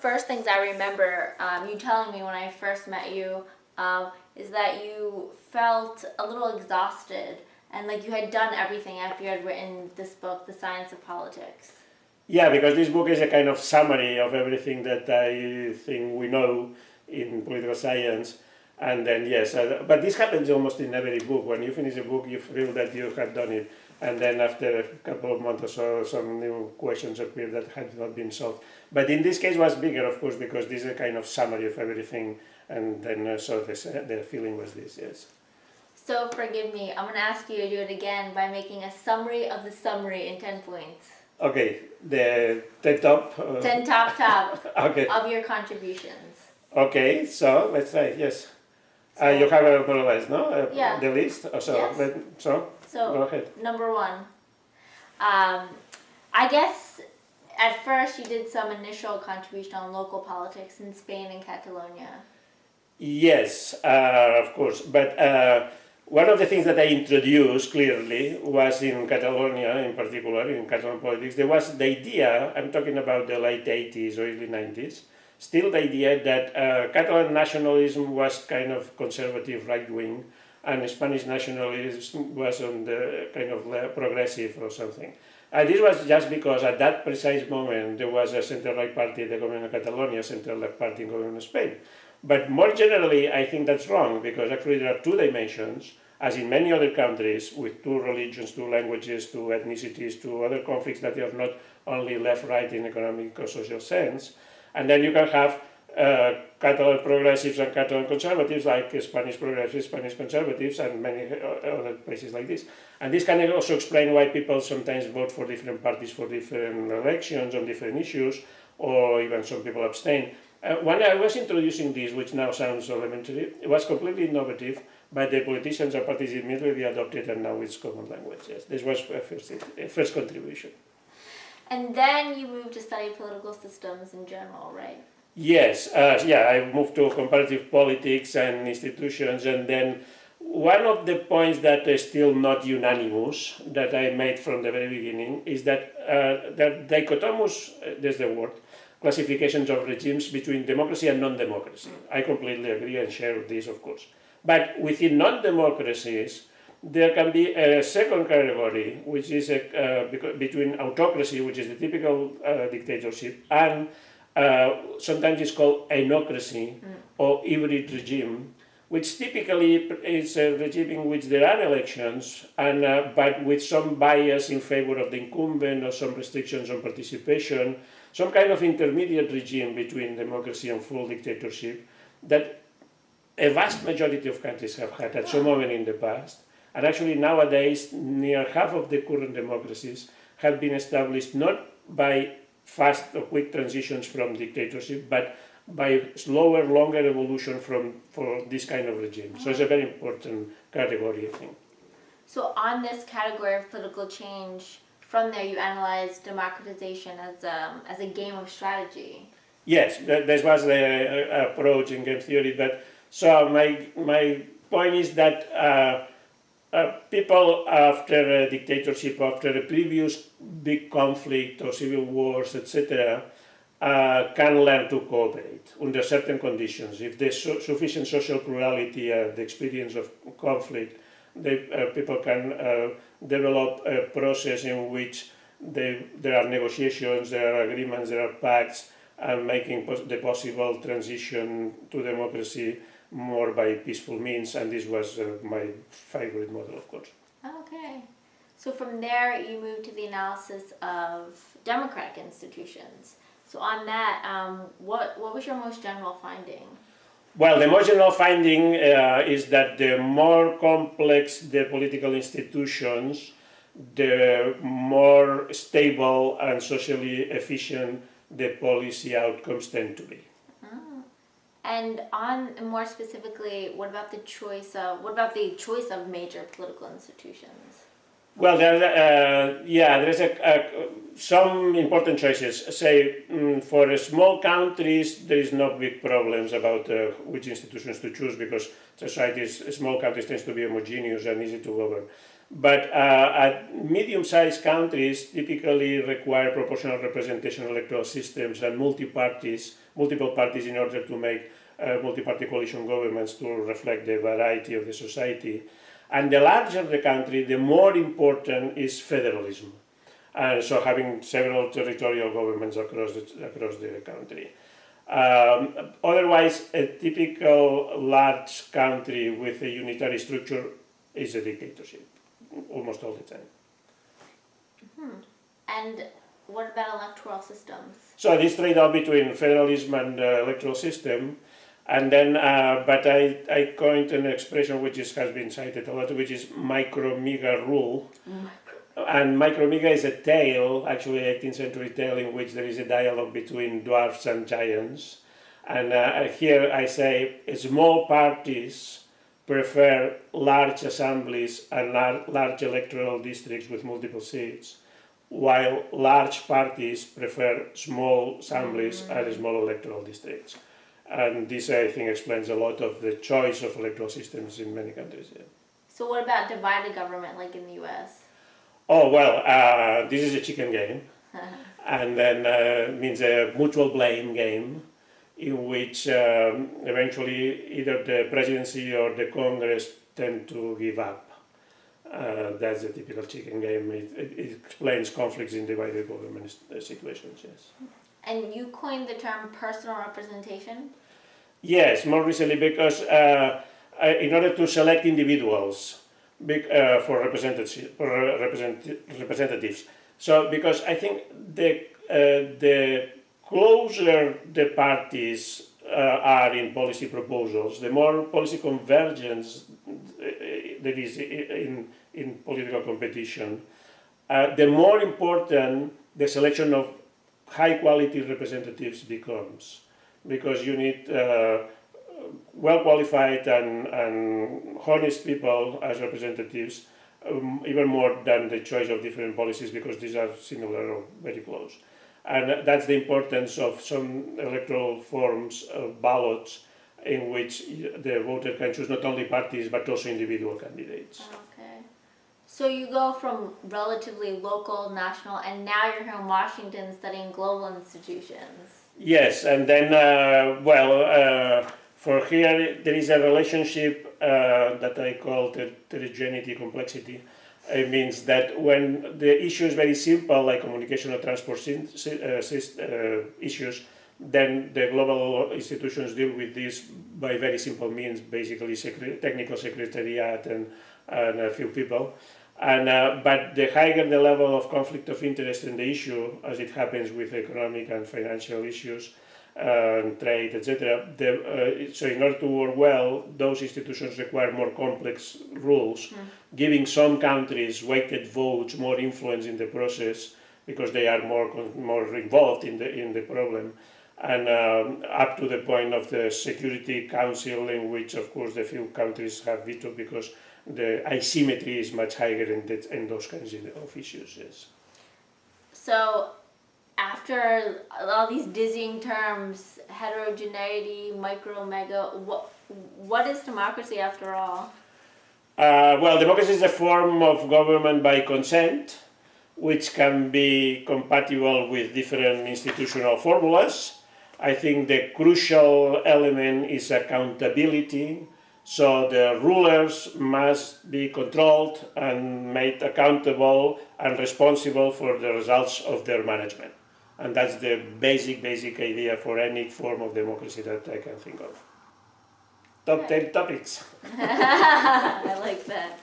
first things I remember you telling me when I first met you is that you felt a little exhausted and like you had done everything after you had written this book, The Science of Politics. Yeah, because this book is a kind of summary of everything that I think we know in political science. And then, yes, but this happens almost in every book. When you finish a book, you feel that you have done it. And then after a couple of months or so, some new questions appear that had not been solved. But in this case, it was bigger, of course, because this is a kind of summary of everything. And then, so the feeling was this, yes. So forgive me, I'm going to ask you to do it again by making a summary of the summary in 10 points. Okay, the top... 10 top okay. of your contributions. Okay, so let's say, yes. So, you have more or less, no? Yeah. The list? So, yes. So go ahead. Number one. I guess at first you did some initial contribution on local politics in Spain and Catalonia. Yes, of course. But one of the things that I introduced clearly was in Catalonia, in particular, in Catalan politics, there was the idea, I'm talking about the late 80s, early 90s, still the idea that Catalan nationalism was kind of conservative, right-wing, and Spanish nationalism was on the kind of progressive or something. And this was just because at that precise moment there was a center-right party, the government of Catalonia, center-left party in government of Spain. But more generally, I think that's wrong, because actually there are two dimensions, as in many other countries, with two religions, two languages, two ethnicities, two other conflicts that are not only left-right in economic or social sense. And then you can have Catalan progressives and Catalan conservatives, like Spanish progressives, Spanish conservatives, and many other places like this. And this can also explain why people sometimes vote for different parties for different elections on different issues, or even some people abstain. When I was introducing this, which now sounds elementary, it was completely innovative, but the politicians and parties immediately adopted, and now it's common language. Yes, this was a first contribution. And then you moved to study political systems in general, right? Yes, I moved to comparative politics and institutions, and then one of the points that is still not unanimous, that I made from the very beginning, is that that dichotomous, there's the word, classifications of regimes between democracy and non-democracy. I completely agree and share this, of course. But within non-democracies, there can be a second category, which is between autocracy, which is the typical dictatorship, and sometimes it's called anocracy or hybrid regime, which typically is a regime in which there are elections, and but with some bias in favor of the incumbent or some restrictions on participation, some kind of intermediate regime between democracy and full dictatorship that a vast majority of countries have had at some moment in the past. And actually nowadays, near half of the current democracies have been established not by fast or quick transitions from dictatorship, but by slower, longer evolution for this kind of regime. So it's a very important category, I think. So on this category of political change, from there you analyze democratization as a game of strategy. Yes, that was the approach in game theory. But so my point is that people after a dictatorship, after a previous big conflict or civil wars, etc., can learn to cooperate under certain conditions. If there's sufficient social plurality and the experience of conflict, people can develop a process in which there are negotiations, there are agreements, there are pacts, and making the possible transition to democracy more by peaceful means, and this was my favorite model, of course. Okay. So from there, you moved to the analysis of democratic institutions. So on that, what was your most general finding? Well, the most general finding is that the more complex the political institutions, the more stable and socially efficient the policy outcomes tend to be. And on more specifically, what about the choice of major political institutions? Well, there's some important choices. Say, for small countries, there is no big problems about which institutions to choose, because societies, small countries tends to be homogeneous and easy to govern. But at medium-sized countries typically require proportional representation electoral systems and multiple parties in order to make multi-party coalition governments to reflect the variety of the society. And the larger the country, the more important is federalism. And so having several territorial governments across the country. Otherwise, a typical large country with a unitary structure is a dictatorship, almost all the time. And what about electoral systems? So this trade-off between federalism and electoral system, and then, but I coined an expression which has been cited a lot, which is Micromega rule. And Micromega is a tale, actually 18th century tale, in which there is a dialogue between dwarfs and giants. And here I say small parties prefer large assemblies and large electoral districts with multiple seats, while large parties prefer small assemblies and small electoral districts. And this, I think, explains a lot of the choice of electoral systems in many countries. Yeah. So what about divided government, like in the U.S.? Oh, well, this is a chicken game, and then means a mutual blame game, in which eventually either the presidency or the Congress tend to give up. That's a typical chicken game. It explains conflicts in divided government situations, yes. And you coined the term personal representation? Yes, more recently, because in order to select individuals for representatives. So, because I think the closer the parties are in policy proposals, the more policy convergence there is in political competition, the more important the selection of high-quality representatives becomes, because you need well-qualified and honest people as representatives, even more than the choice of different policies, because these are similar or very close. And that's the importance of some electoral forms of ballots in which the voter can choose not only parties but also individual candidates. Okay. So you go from relatively local, national, and now you're here in Washington studying global institutions. Yes, and then, for here there is a relationship that I call heterogeneity complexity. It means that when the issue is very simple, like communication or transport issues, then the global institutions deal with this by very simple means, basically technical secretariat and a few people. And but the higher the level of conflict of interest in the issue, as it happens with economic and financial issues, trade, etc. So in order to work well, those institutions require more complex rules, giving some countries weighted votes, more influence in the process, because they are more involved in the problem, and up to the point of the Security Council, in which, of course, the few countries have veto because the asymmetry is much higher in those kinds of issues. Yes. So, after all these dizzying terms, heterogeneity, micromega, what is democracy after all? Well, democracy is a form of government by consent, which can be compatible with different institutional formulas. I think the crucial element is accountability. So the rulers must be controlled and made accountable and responsible for the results of their management. And that's the basic idea for any form of democracy that I can think of. Top 10 topics. I like that.